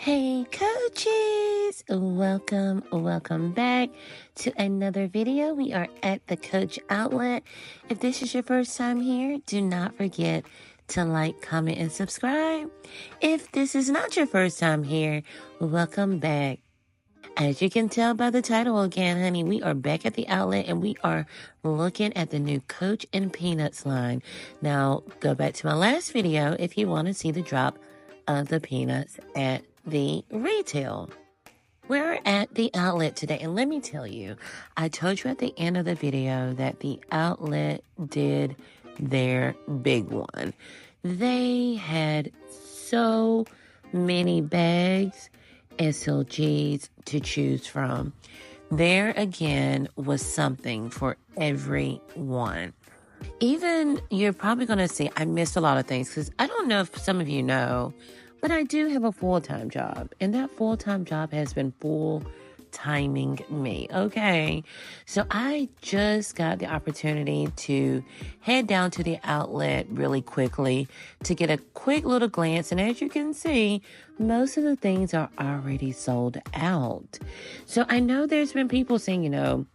Hey coaches, welcome back to another video. We are at the Coach Outlet. If this is your first time here, do not forget to like, comment, and subscribe. If this is not your first time here, welcome back. As you can tell by the title again, honey, we are back at the outlet and we are looking at the new Coach and Peanuts line. Now, go back to my last video if you want to see the drop of the Peanuts at the retail. We're at the outlet today, and let me tell you, I told you at the end of the video that the outlet did their big one. They had so many bags, SLGs to choose from. There again was something for everyone. Even you're probably going to see, I missed a lot of things because I don't know if some of you know, but I do have a full-time job, and that full-time job has been full-timing me, okay? So I just got the opportunity to head down to the outlet really quickly to get a quick little glance, and as you can see, most of the things are already sold out. So I know there's been people saying,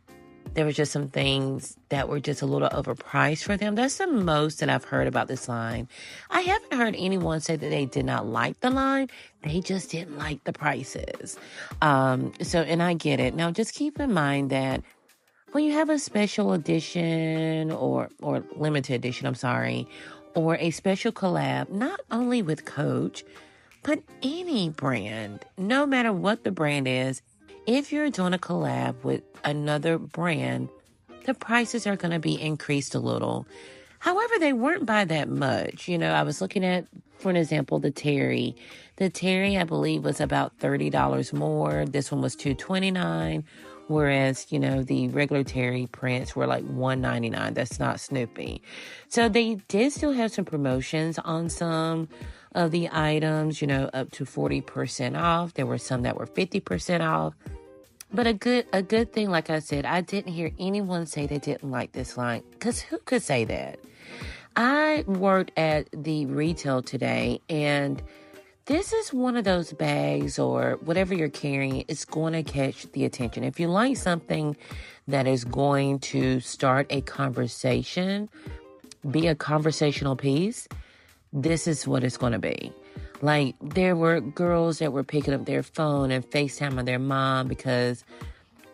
there was just some things that were just a little overpriced for them. That's the most that I've heard about this line. I haven't heard anyone say that they did not like the line. They just didn't like the prices. And I get it. Now, just keep in mind that when you have a special edition or limited edition, or a special collab, not only with Coach, but any brand, no matter what the brand is, if you're doing a collab with another brand, the prices are going to be increased a little. However, they weren't by that much. I was looking at, for an example, the Terry. The Terry, I believe, was about $30 more. This one was $229, whereas, the regular Terry prints were like $199. That's not Snoopy. So they did still have some promotions on some of the items, up to 40% off. There were some that were 50% off. But a good thing, like I said, I didn't hear anyone say they didn't like this line, because who could say that? I worked at the retail today, and this is one of those bags or whatever you're carrying, it's going to catch the attention. If you like something that is going to start a conversation, be a conversational piece, this is what it's going to be. Like, there were girls that were picking up their phone and FaceTiming their mom because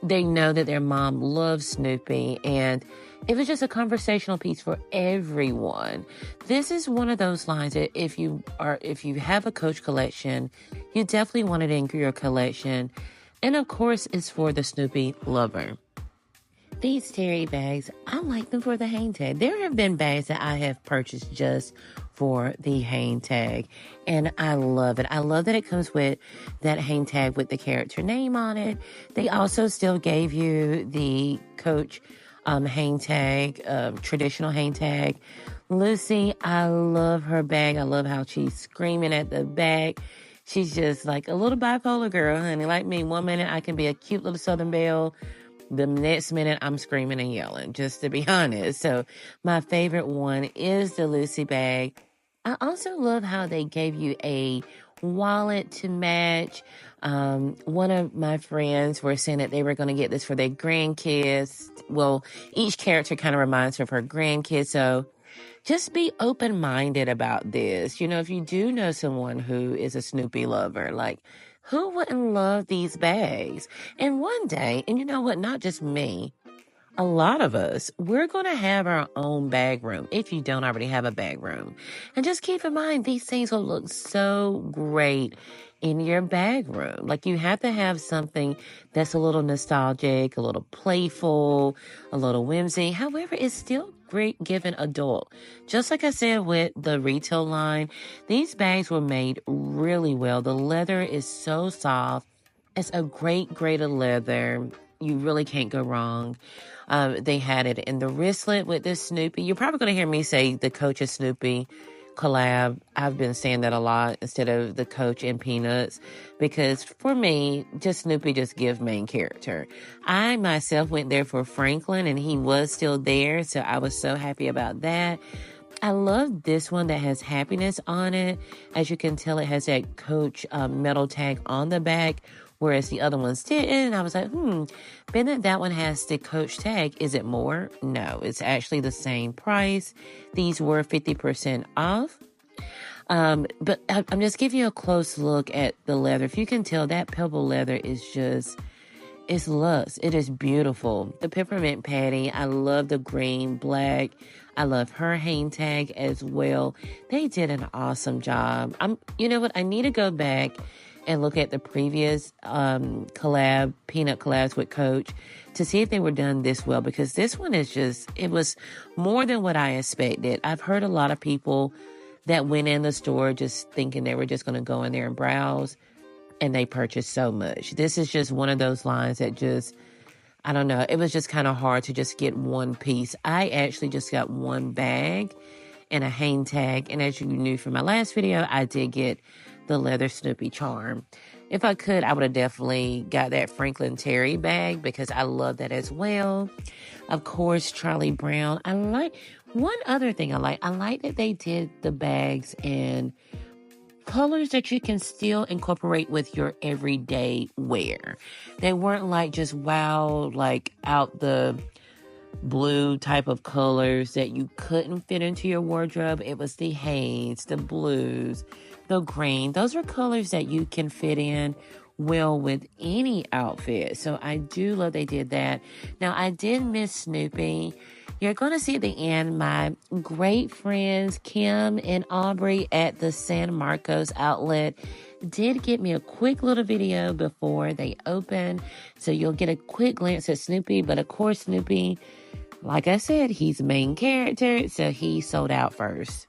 they know that their mom loves Snoopy, and it was just a conversational piece for everyone. This is one of those lines that if you have a Coach collection, you definitely want it in your collection. And of course, it's for the Snoopy lover. These Terry bags, I like them for the hang tag. There have been bags that I have purchased just for the hang tag, and I love it. I love that it comes with that hang tag with the character name on it. They also still gave you the Coach hang tag, traditional hang tag. Lucy, I love her bag. I love how she's screaming at the back. She's just like a little bipolar girl, honey. Like me, one minute I can be a cute little Southern belle. The next minute, I'm screaming and yelling, just to be honest. So my favorite one is the Lucy bag. I also love how they gave you a wallet to match. One of my friends were saying that they were going to get this for their grandkids. Well, each character kind of reminds her of her grandkids. So just be open-minded about this. If you do know someone who is a Snoopy lover, like, who wouldn't love these bags? And one day, and you know what, not just me, a lot of us, we're going to have our own bag room if you don't already have a bag room. And just keep in mind, these things will look so great in your bag room. Like, you have to have something that's a little nostalgic, a little playful, a little whimsy. However, it's still great given adult. Just like I said with the retail line, these bags were made really well. The leather is so soft. It's a great grade of leather. You really can't go wrong. They had it in the wristlet with this Snoopy. You're probably going to hear me say the Coach and Snoopy collab. I've been saying that a lot instead of the Coach and Peanuts, because for me, just Snoopy just give main character. I myself went there for Franklin, and he was still there, so I was so happy about that. I love this one that has happiness on it. As you can tell, it has that Coach metal tag on the back, whereas the other ones didn't. And I was like, being that one has the Coach tag, is it more? No, it's actually the same price. These were 50% off. But I'm just giving you a close look at the leather. If you can tell, that pebble leather is just, it's luxe. It is beautiful. The peppermint patty, I love the green, black. I love her hang tag as well. They did an awesome job. You know what? I need to go back and look at the previous peanut collabs with Coach to see if they were done this well, because this one is just, it was more than what I expected. I've heard a lot of people that went in the store just thinking they were just going to go in there and browse, and they purchased so much. This is just one of those lines that just, I don't know, it was just kind of hard to just get one piece. I actually just got one bag and a hang tag, and as you knew from my last video, I did get the leather Snoopy charm. If I could, I would have definitely got that Franklin Terry bag because I love that as well. Of course, Charlie Brown. I like, one other thing I like that they did the bags in colors that you can still incorporate with your everyday wear. They weren't like just wow, like out the blue type of colors that you couldn't fit into your wardrobe. It was the haze, the blues, the green. Those are colors that you can fit in well with any outfit. So I do love they did that. Now, I did miss Snoopy. You're going to see at the end my great friends Kim and Aubrey at the San Marcos outlet did get me a quick little video before they open. So you'll get a quick glance at Snoopy. But of course, Snoopy, like I said, he's the main character, so he sold out first.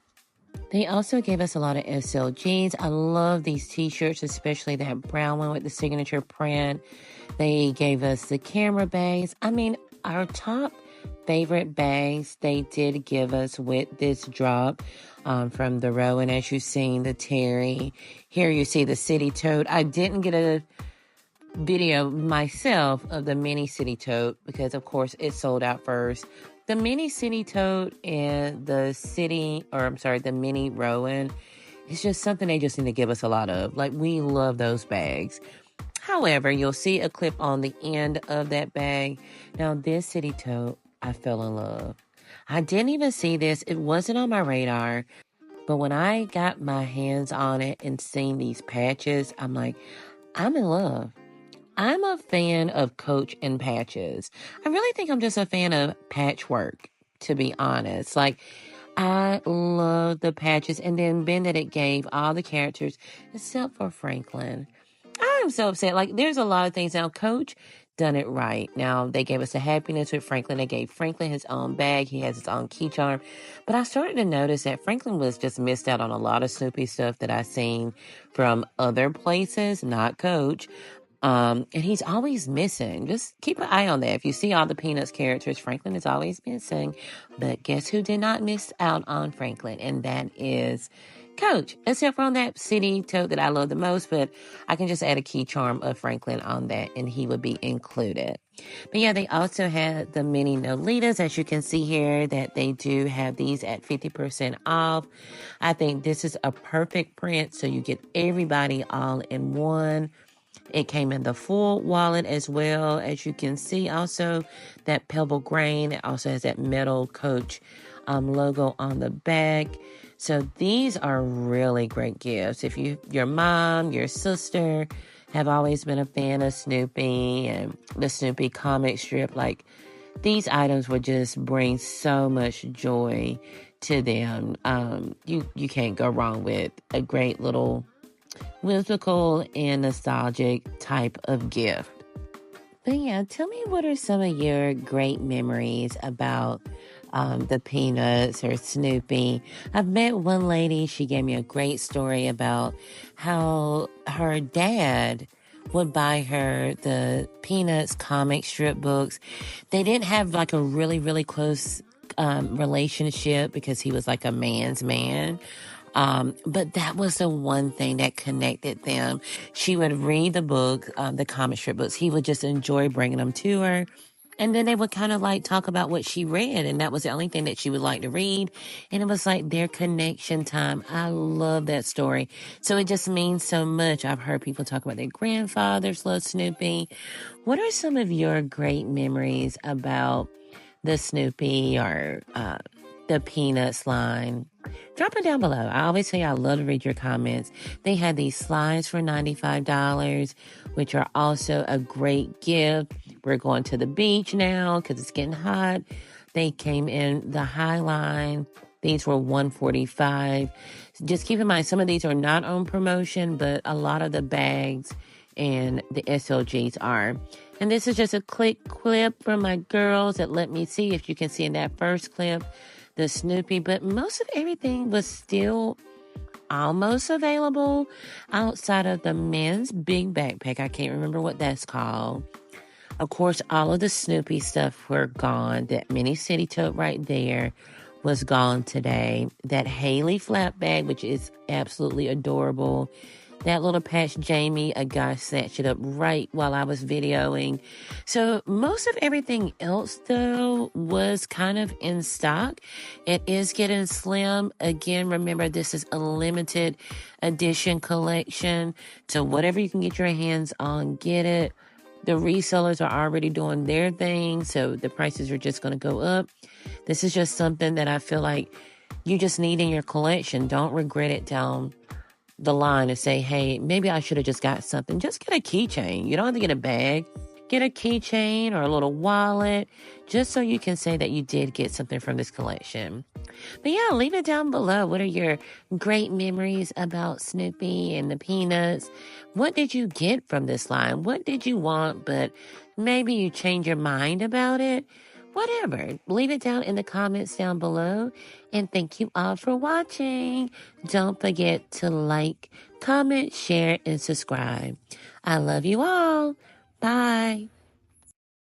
They also gave us a lot of SLGs. I love these t-shirts, especially that brown one with the signature print. They gave us the camera bags. I mean, our top favorite bags they did give us with this drop from the Rowan, as you've seen, the Terry. Here you see the City Tote. I didn't get a video myself of the mini City Tote because, of course, it sold out first. The mini City Tote and the mini Rowan, it's just something they just need to give us a lot of. Like, we love those bags. However, you'll see a clip on the end of that bag. Now, this City Tote, I fell in love. I didn't even see this. It wasn't on my radar. But when I got my hands on it and seen these patches, I'm like, I'm in love. I'm a fan of Coach and patches. I really think I'm just a fan of patchwork, to be honest. Like, I love the patches. And then being that it gave all the characters, except for Franklin. I'm so upset. Like, there's a lot of things. Now, Coach done it right. Now, they gave us the happiness with Franklin. They gave Franklin his own bag. He has his own key charm. But I started to notice that Franklin was just missed out on a lot of Snoopy stuff that I seen from other places, not Coach. And he's always missing. Just keep an eye on that. If you see all the Peanuts characters, Franklin is always missing. But guess who did not miss out on Franklin? And that is Coach. Except for on that City Tote that I love the most. But I can just add a key charm of Franklin on that, and he would be included. But yeah, they also had the mini Nolitas, as you can see here, that they do have these at 50% off. I think this is a perfect print, so you get everybody all in one. It came in the full wallet as well. As you can see, also that pebble grain. It also has that metal Coach logo on the back. So these are really great gifts. If your mom, your sister have always been a fan of Snoopy and the Snoopy comic strip, like, these items would just bring so much joy to them. You can't go wrong with a great little whimsical and nostalgic type of gift. But yeah, tell me, what are some of your great memories about the Peanuts or Snoopy? I've met one lady, she gave me a great story about how her dad would buy her the Peanuts comic strip books. They didn't have like a really, really close relationship because he was like a man's man. But that was the one thing that connected them. She would read the book, the comic strip books. He would just enjoy bringing them to her. And then they would kind of like talk about what she read, and that was the only thing that she would like to read. And it was like their connection time. I love that story. So it just means so much. I've heard people talk about their grandfathers love Snoopy. What are some of your great memories about the Snoopy or the Peanuts line? Drop it down below. I always say I love to read your comments. They had these slides for $95, which are also a great gift. We're going to the beach now because it's getting hot. They came in the high line. These were $145. Just keep in mind, some of these are not on promotion, but a lot of the bags and the SLGs are. And this is just a quick clip from my girls that let me see, if you can see in that first clip, the Snoopy. But most of everything was still almost available outside of the men's big backpack. I can't remember what that's called. Of course, all of the Snoopy stuff were gone. That mini city tote right there was gone today. That Heyyyy flap bag, which is absolutely adorable. That little patch Jamie, a guy snatched it up right while I was videoing. So most of everything else, though, was kind of in stock. It is getting slim. Again, remember, this is a limited edition collection. So whatever you can get your hands on, get it. The resellers are already doing their thing, so the prices are just going to go up. This is just something that I feel like you just need in your collection. Don't regret it down the line and say, hey, maybe I should have just got something. Just get a keychain. You don't have to get a bag. Get a keychain or a little wallet, just so you can say that you did get something from this collection. But yeah, leave it down below. What are your great memories about Snoopy and the Peanuts? What did you get from this line? What did you want, but maybe you change your mind about it? Whatever. Leave it down in the comments down below. And thank you all for watching. Don't forget to like, comment, share, and subscribe. I love you all. Bye.